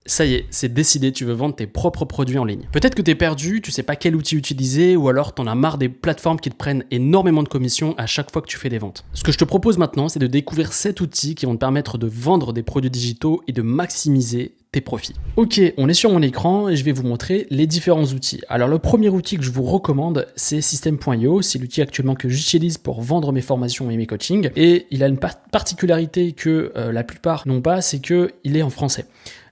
Ça y est, c'est décidé, tu veux vendre tes propres produits en ligne. Peut-être que tu es perdu, tu sais pas quel outil utiliser, ou alors t'en as marre des plateformes qui te prennent énormément de commissions à chaque fois que tu fais des ventes. Ce que je te propose maintenant, c'est de découvrir 7 outils qui vont te permettre de vendre des produits digitaux et de maximiser tes profits. Ok, on est sur mon écran et je vais vous montrer les différents outils. Alors le premier outil que je vous recommande, c'est System.io. C'est l'outil actuellement que j'utilise pour vendre mes formations et mes coachings. Et il a une particularité que la plupart n'ont pas, c'est qu'il est en français.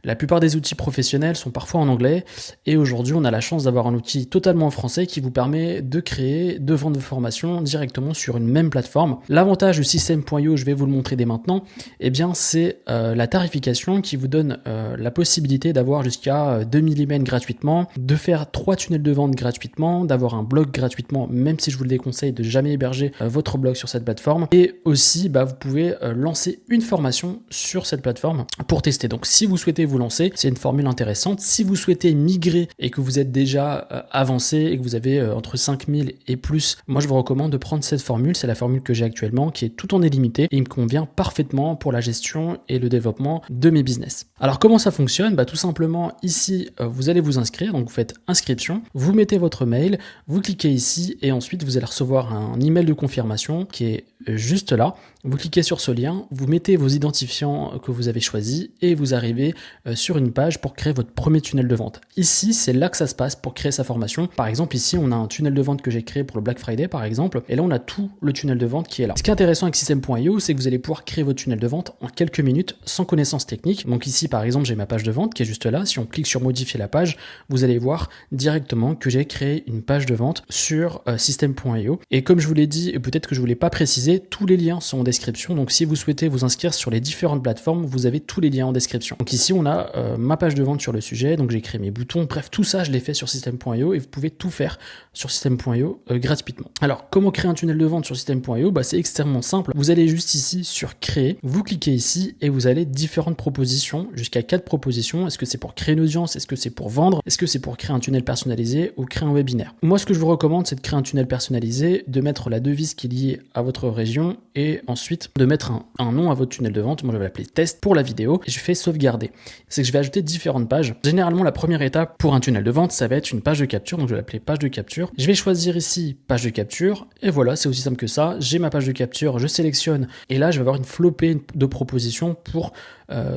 La plupart des outils professionnels sont parfois en anglais et aujourd'hui on a la chance d'avoir un outil totalement en français qui vous permet de créer, de vendre vos formations directement sur une même plateforme. L'avantage de System.io, je vais vous le montrer dès maintenant, eh bien c'est la tarification qui vous donne la possibilité d'avoir jusqu'à 2000 emails gratuitement, de faire 3 tunnels de vente gratuitement, d'avoir un blog gratuitement, même si je vous le déconseille de jamais héberger votre blog sur cette plateforme. Et aussi, vous pouvez lancer une formation sur cette plateforme pour tester. Donc si vous souhaitez vous lancer, c'est une formule intéressante. Si vous souhaitez migrer et que vous êtes déjà avancé et que vous avez entre 5000 et plus, moi je vous recommande de prendre cette formule. C'est la formule que j'ai actuellement qui est tout en illimité et il me convient parfaitement pour la gestion et le développement de mes business. Alors comment ça fonctionne? Tout simplement ici vous allez vous inscrire, donc vous faites inscription, vous mettez votre mail, vous cliquez ici et ensuite vous allez recevoir un email de confirmation qui est juste là. Vous cliquez sur ce lien, vous mettez vos identifiants que vous avez choisis et vous arrivez sur une page pour créer votre premier tunnel de vente. Ici, c'est là que ça se passe pour créer sa formation. Par exemple, ici, on a un tunnel de vente que j'ai créé pour le Black Friday, par exemple, et là, on a tout le tunnel de vente qui est là. Ce qui est intéressant avec System.io, c'est que vous allez pouvoir créer votre tunnel de vente en quelques minutes sans connaissance technique. Donc ici, par exemple, j'ai ma page de vente qui est juste là. Si on clique sur modifier la page, vous allez voir directement que j'ai créé une page de vente sur System.io. Et comme je vous l'ai dit, et peut-être que je ne vous l'ai pas précisé, tous les liens sont en description. Donc si vous souhaitez vous inscrire sur les différentes plateformes, vous avez tous les liens en description. Donc ici, on a ma page de vente sur le sujet. Donc j'ai créé mes boutons. Bref, tout ça, je l'ai fait sur System.io et vous pouvez tout faire sur System.io gratuitement. Alors, comment créer un tunnel de vente sur System.io? C'est extrêmement simple. Vous allez juste ici sur créer, vous cliquez ici et vous avez différentes propositions, jusqu'à 4 propositions. Est-ce que c'est pour créer une audience? Est-ce que c'est pour vendre? Est-ce que c'est pour créer un tunnel personnalisé ou créer un webinaire? Moi, ce que je vous recommande, c'est de créer un tunnel personnalisé, de mettre la devise qui est liée à votre région et ensuite de mettre un nom à votre tunnel de vente. Moi, je vais l'appeler test pour la vidéo et je fais sauvegarder. C'est que je vais ajouter différentes pages. Généralement, la première étape pour un tunnel de vente, ça va être une page de capture. Donc, je vais l'appeler page de capture. Je vais choisir ici page de capture et voilà, c'est aussi simple que ça. J'ai ma page de capture, je sélectionne et là, je vais avoir une flopée de propositions pour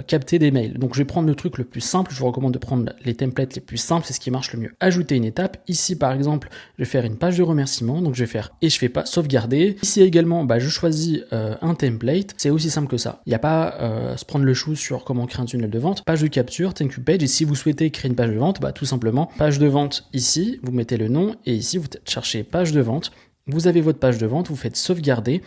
capter des mails. Donc je vais prendre le truc le plus simple, je vous recommande de prendre les templates les plus simples, c'est ce qui marche le mieux. Ajouter une étape, ici par exemple, je vais faire une page de remerciement, donc je vais faire et je fais pas sauvegarder. Ici également, je choisis un template, c'est aussi simple que ça. Il n'y a pas à se prendre le chou sur comment créer un tunnel de vente. Page de capture, thank you page, et si vous souhaitez créer une page de vente, tout simplement, page de vente ici, vous mettez le nom et ici vous cherchez page de vente. Vous avez votre page de vente, vous faites sauvegarder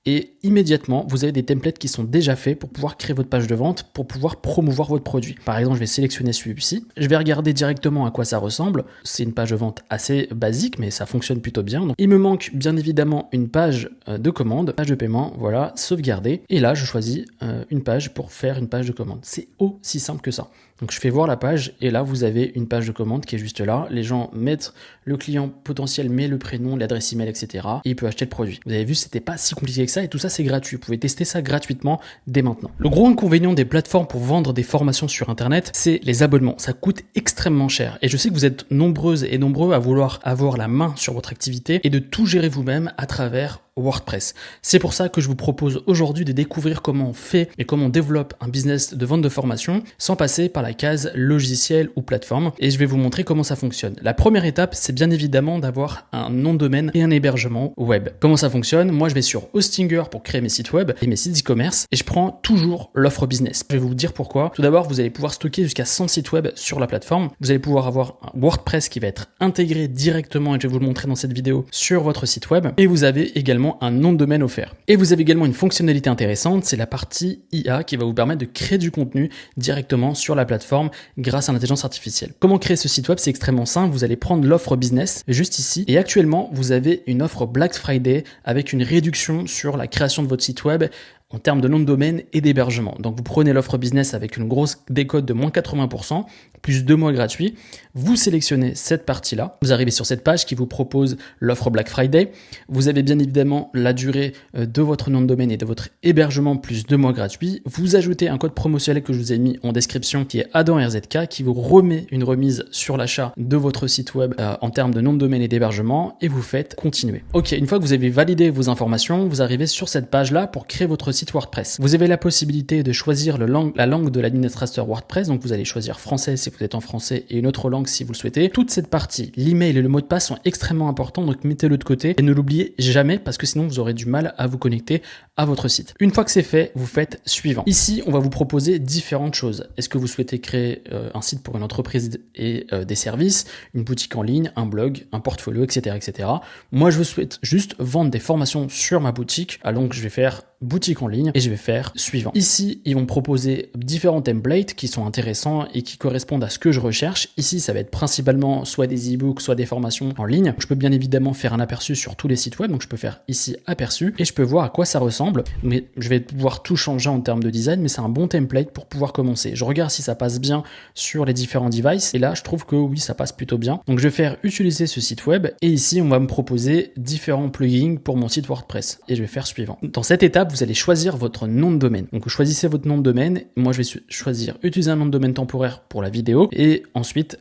et immédiatement, vous avez des templates qui sont déjà faits pour pouvoir créer votre page de vente, pour pouvoir promouvoir votre produit. Par exemple, je vais sélectionner celui-ci. Je vais regarder directement à quoi ça ressemble. C'est une page de vente assez basique, mais ça fonctionne plutôt bien. Donc, il me manque bien évidemment une page de commande, page de paiement, voilà, sauvegarder. Et là, je choisis une page pour faire une page de commande. C'est aussi simple que ça. Donc je fais voir la page et là vous avez une page de commande qui est juste là. Les gens mettent, le client potentiel met le prénom, l'adresse email, etc. Et il peut acheter le produit. Vous avez vu, c'était pas si compliqué que ça et tout ça c'est gratuit. Vous pouvez tester ça gratuitement dès maintenant. Le gros inconvénient des plateformes pour vendre des formations sur internet, c'est les abonnements. Ça coûte extrêmement cher. Et je sais que vous êtes nombreuses et nombreux à vouloir avoir la main sur votre activité et de tout gérer vous-même à travers WordPress. C'est pour ça que je vous propose aujourd'hui de découvrir comment on fait et comment on développe un business de vente de formation sans passer par la case logiciel ou plateforme et je vais vous montrer comment ça fonctionne. La première étape, c'est bien évidemment d'avoir un nom de domaine et un hébergement web. Comment ça fonctionne? Moi, je vais sur Hostinger pour créer mes sites web et mes sites e-commerce et je prends toujours l'offre business. Je vais vous dire pourquoi. Tout d'abord, vous allez pouvoir stocker jusqu'à 100 sites web sur la plateforme. Vous allez pouvoir avoir un WordPress qui va être intégré directement et je vais vous le montrer dans cette vidéo sur votre site web et vous avez également un nom de domaine offert. Et vous avez également une fonctionnalité intéressante, c'est la partie IA qui va vous permettre de créer du contenu directement sur la plateforme grâce à l'intelligence artificielle. Comment créer ce site web? C'est extrêmement simple, vous allez prendre l'offre business juste ici et actuellement vous avez une offre Black Friday avec une réduction sur la création de votre site web en termes de nom de domaine et d'hébergement. Donc vous prenez l'offre business avec une grosse décote de moins 80%, plus 2 mois gratuits, vous sélectionnez cette partie-là, vous arrivez sur cette page qui vous propose l'offre Black Friday, vous avez bien évidemment la durée de votre nom de domaine et de votre hébergement plus 2 mois gratuits, vous ajoutez un code promotionnel que je vous ai mis en description qui est AdamRZK qui vous remet une remise sur l'achat de votre site web en termes de nom de domaine et d'hébergement et vous faites continuer. Ok, une fois que vous avez validé vos informations, vous arrivez sur cette page-là pour créer votre site WordPress. Vous avez la possibilité de choisir la langue de l'administrateur WordPress, donc vous allez choisir français si vous êtes en français et une autre langue si vous le souhaitez. Toute cette partie, l'email et le mot de passe sont extrêmement importants, donc mettez-le de côté et ne l'oubliez jamais parce que sinon vous aurez du mal à vous connecter à votre site. Une fois que c'est fait, vous faites suivant. Ici, on va vous proposer différentes choses. Est-ce que vous souhaitez créer un site pour une entreprise et des services, une boutique en ligne, un blog, un portfolio, etc., etc. Moi, je souhaite juste vendre des formations sur ma boutique. Donc, je vais faire boutique en ligne et je vais faire suivant. Ici, ils vont proposer différents templates qui sont intéressants et qui correspondent à ce que je recherche. Ici, ça va être principalement soit des e-books, soit des formations en ligne. Je peux bien évidemment faire un aperçu sur tous les sites web. Donc, je peux faire ici aperçu et je peux voir à quoi ça ressemble. Mais je vais pouvoir tout changer en termes de design, mais c'est un bon template pour pouvoir commencer. Je regarde si ça passe bien sur les différents devices et là, je trouve que oui, ça passe plutôt bien. Donc, je vais faire utiliser ce site web et ici, on va me proposer différents plugins pour mon site WordPress et je vais faire suivant. Dans cette étape, vous allez choisir votre nom de domaine. Donc, vous choisissez votre nom de domaine. Moi, je vais choisir utiliser un nom de domaine temporaire pour la vidéo et ensuite,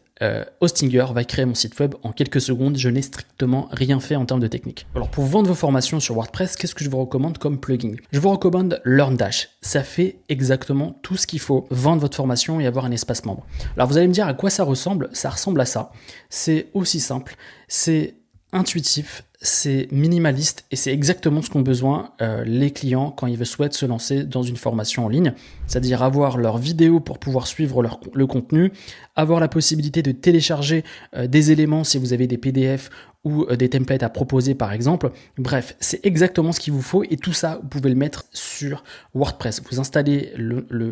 Hostinger va créer mon site web en quelques secondes. Je n'ai strictement rien fait en termes de technique. Alors, pour vendre vos formations sur WordPress, qu'est-ce que je vous recommande comme plugin? Je vous recommande LearnDash. Ça fait exactement tout ce qu'il faut vendre votre formation et avoir un espace membre. Alors, vous allez me dire à quoi ça ressemble? Ça ressemble à ça. C'est aussi simple. C'est intuitif, c'est minimaliste et c'est exactement ce qu'ont besoin les clients quand ils souhaitent se lancer dans une formation en ligne, c'est-à-dire avoir leurs vidéos pour pouvoir suivre le contenu, avoir la possibilité de télécharger des éléments si vous avez des PDF ou des templates à proposer par exemple. Bref, c'est exactement ce qu'il vous faut et tout ça, vous pouvez le mettre sur WordPress. Vous installez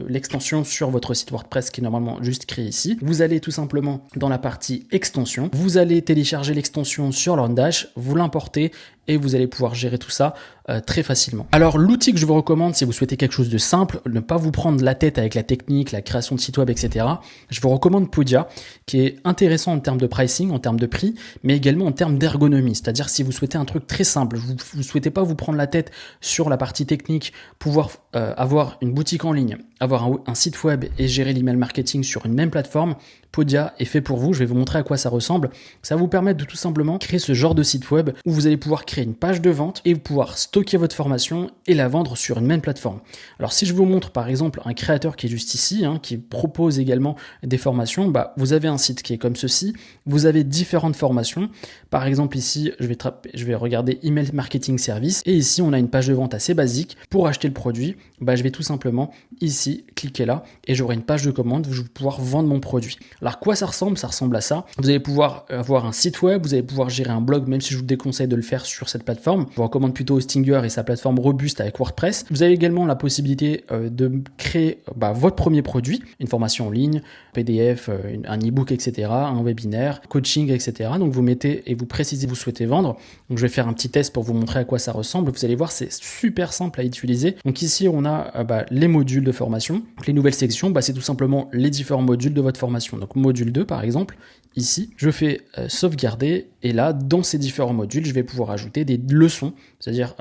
l'extension sur votre site WordPress qui est normalement juste créé ici. Vous allez tout simplement dans la partie extension. Vous allez télécharger l'extension sur LearnDash, vous l'importez et vous allez pouvoir gérer tout ça très facilement. Alors l'outil que je vous recommande si vous souhaitez quelque chose de simple, ne pas vous prendre la tête avec la technique, la création de site web, etc. Je vous recommande Podia qui est intéressant en termes de pricing, en termes de prix, mais également en termes d'ergonomie. C'est-à-dire si vous souhaitez un truc très simple, vous ne souhaitez pas vous prendre la tête sur la partie technique, pouvoir avoir une boutique en ligne, avoir un site web et gérer l'email marketing sur une même plateforme, Podia est fait pour vous. Je vais vous montrer à quoi ça ressemble. Ça va vous permettre de tout simplement créer ce genre de site web où vous allez pouvoir créer une page de vente et pouvoir stocker votre formation et la vendre sur une même plateforme. Alors si je vous montre par exemple un créateur qui est juste ici, qui propose également des formations, vous avez un site qui est comme ceci. Vous avez différentes formations. Par exemple ici, je vais regarder Email Marketing Service et ici on a une page de vente assez basique. Pour acheter le produit, je vais tout simplement ici cliquer là et j'aurai une page de commande où je vais pouvoir vendre mon produit. Alors, quoi ça ressemble? Ça ressemble à ça. Vous allez pouvoir avoir un site web, vous allez pouvoir gérer un blog, même si je vous déconseille de le faire sur cette plateforme. Je vous recommande plutôt Hostinger et sa plateforme robuste avec WordPress. Vous avez également la possibilité de créer votre premier produit, une formation en ligne, PDF, un e-book, etc., un webinaire, coaching, etc. Donc, vous mettez et vous précisez que vous souhaitez vendre. Donc, je vais faire un petit test pour vous montrer à quoi ça ressemble. Vous allez voir, c'est super simple à utiliser. Donc, ici, on a les modules de formation. Donc, les nouvelles sections, c'est tout simplement les différents modules de votre formation. Donc, module 2 par exemple, ici, je fais sauvegarder et là, dans ces différents modules, je vais pouvoir ajouter des leçons, c'est-à-dire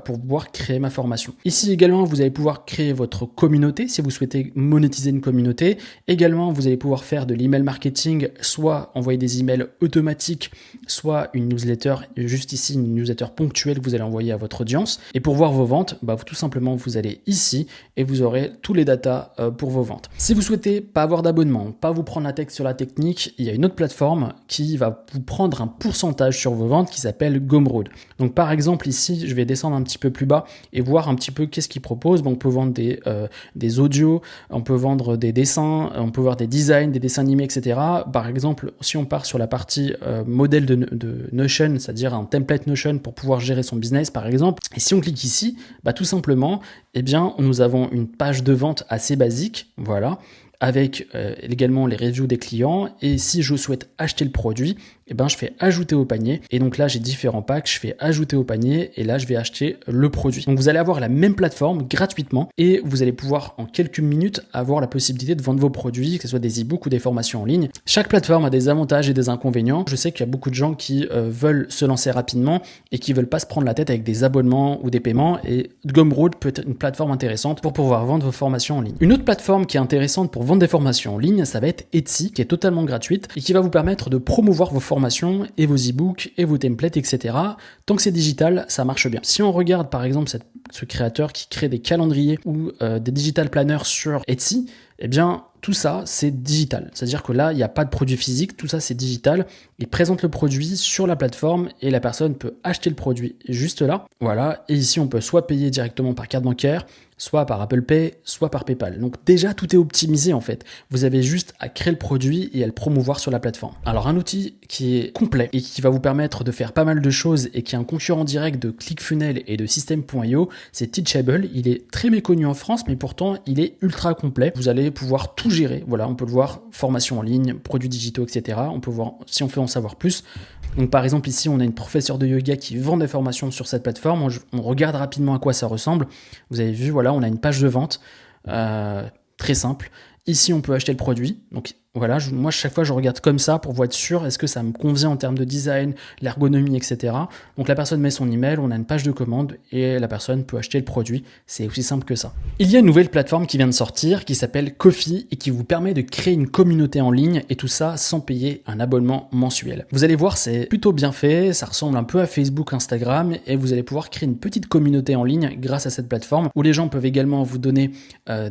pour pouvoir créer ma formation. Ici également, vous allez pouvoir créer votre communauté si vous souhaitez monétiser une communauté. Également, vous allez pouvoir faire de l'email marketing, soit envoyer des emails automatiques, soit une newsletter, juste ici, une newsletter ponctuelle que vous allez envoyer à votre audience. Et pour voir vos ventes, tout simplement, vous allez ici et vous aurez tous les datas pour vos ventes. Si vous souhaitez pas avoir d'abonnement, pas vous prendre la tête sur la technique, il y a une autre plateforme qui va vous prendre un pourcentage sur vos ventes qui s'appelle Gumroad. Donc par exemple ici, je vais descendre un petit peu plus bas et voir un petit peu qu'est-ce qu'ils proposent. On peut vendre des audios, on peut vendre des dessins, on peut voir des designs, des dessins animés, etc. Par exemple, si on part sur la partie modèle de Notion, c'est-à-dire un template Notion pour pouvoir gérer son business par exemple, et si on clique ici, tout simplement, nous avons une page de vente assez basique, voilà, avec également les reviews des clients et si je souhaite acheter le produit, et ben je fais ajouter au panier et donc là j'ai différents packs, je fais ajouter au panier et là je vais acheter le produit. Donc vous allez avoir la même plateforme gratuitement et vous allez pouvoir en quelques minutes avoir la possibilité de vendre vos produits, que ce soit des e-books ou des formations en ligne. Chaque plateforme a des avantages et des inconvénients. Je sais qu'il y a beaucoup de gens qui veulent se lancer rapidement et qui veulent pas se prendre la tête avec des abonnements ou des paiements, et Gumroad peut être une plateforme intéressante pour pouvoir vendre vos formations en ligne. Une autre plateforme qui est intéressante pour vendre des formations en ligne, ça va être Etsy, qui est totalement gratuite et qui va vous permettre de promouvoir vos formations et vos e-books et vos templates, etc. Tant que c'est digital, ça marche bien. Si on regarde par exemple ce créateur qui crée des calendriers ou des digital planners sur Etsy, eh bien tout ça c'est digital. C'est-à-dire que là il n'y a pas de produit physique, tout ça c'est digital. Il présente le produit sur la plateforme et la personne peut acheter le produit juste là. Voilà, et ici on peut soit payer directement par carte bancaire, soit par Apple Pay, soit par PayPal. Donc déjà, tout est optimisé en fait. Vous avez juste à créer le produit et à le promouvoir sur la plateforme. Alors un outil qui est complet et qui va vous permettre de faire pas mal de choses et qui est un concurrent direct de ClickFunnels et de System.io, c'est Teachable. Il est très méconnu en France, mais pourtant il est ultra complet. Vous allez pouvoir tout gérer. Voilà, on peut le voir, formation en ligne, produits digitaux, etc. On peut voir si on veut en savoir plus. Donc par exemple ici on a une professeure de yoga qui vend des formations sur cette plateforme. On regarde rapidement à quoi ça ressemble. Vous avez vu, voilà, on a une page de vente très simple. Ici on peut acheter le produit. Donc voilà, moi chaque fois je regarde comme ça pour être sûr, est-ce que ça me convient en termes de design, l'ergonomie, etc. Donc la personne met son email, on a une page de commande et la personne peut acheter le produit. C'est aussi simple que ça. Il y a une nouvelle plateforme qui vient de sortir qui s'appelle Ko-fi et qui vous permet de créer une communauté en ligne et tout ça sans payer un abonnement mensuel. Vous allez voir, c'est plutôt bien fait, ça ressemble un peu à Facebook, Instagram et vous allez pouvoir créer une petite communauté en ligne grâce à cette plateforme où les gens peuvent également vous donner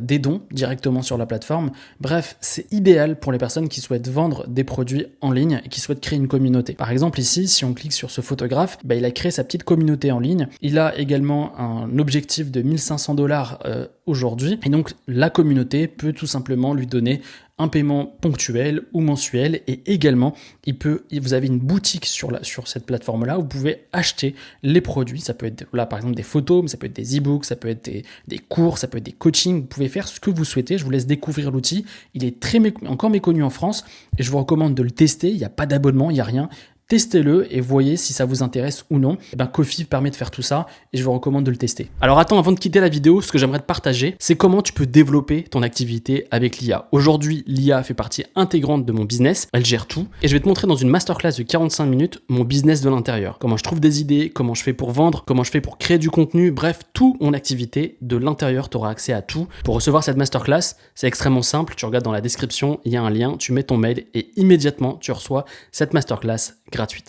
des dons directement sur la plateforme. Bref, c'est idéal pour les personnes qui souhaitent vendre des produits en ligne et qui souhaitent créer une communauté. Par exemple ici, si on clique sur ce photographe, il a créé sa petite communauté en ligne. Il a également un objectif de 1500 $ aujourd'hui et donc la communauté peut tout simplement lui donner un paiement ponctuel ou mensuel et également vous avez une boutique sur cette plateforme là où vous pouvez acheter les produits. Ça peut être là par exemple des photos, mais ça peut être des e-books, ça peut être des cours, ça peut être des coachings. Vous pouvez faire ce que vous souhaitez. Je vous laisse découvrir l'outil. Il est encore méconnu en France et je vous recommande de le tester. Il n'y a pas d'abonnement, il n'y a rien. Testez-le et voyez si ça vous intéresse ou non. Ko-fi permet de faire tout ça et je vous recommande de le tester. Alors attends, avant de quitter la vidéo, ce que j'aimerais te partager, c'est comment tu peux développer ton activité avec l'IA. Aujourd'hui, l'IA fait partie intégrante de mon business, elle gère tout et je vais te montrer dans une masterclass de 45 minutes mon business de l'intérieur. Comment je trouve des idées, comment je fais pour vendre, comment je fais pour créer du contenu, bref, toute mon activité de l'intérieur, tu auras accès à tout. Pour recevoir cette masterclass, c'est extrêmement simple, tu regardes dans la description, il y a un lien, tu mets ton mail et immédiatement tu reçois cette masterclass gratuite.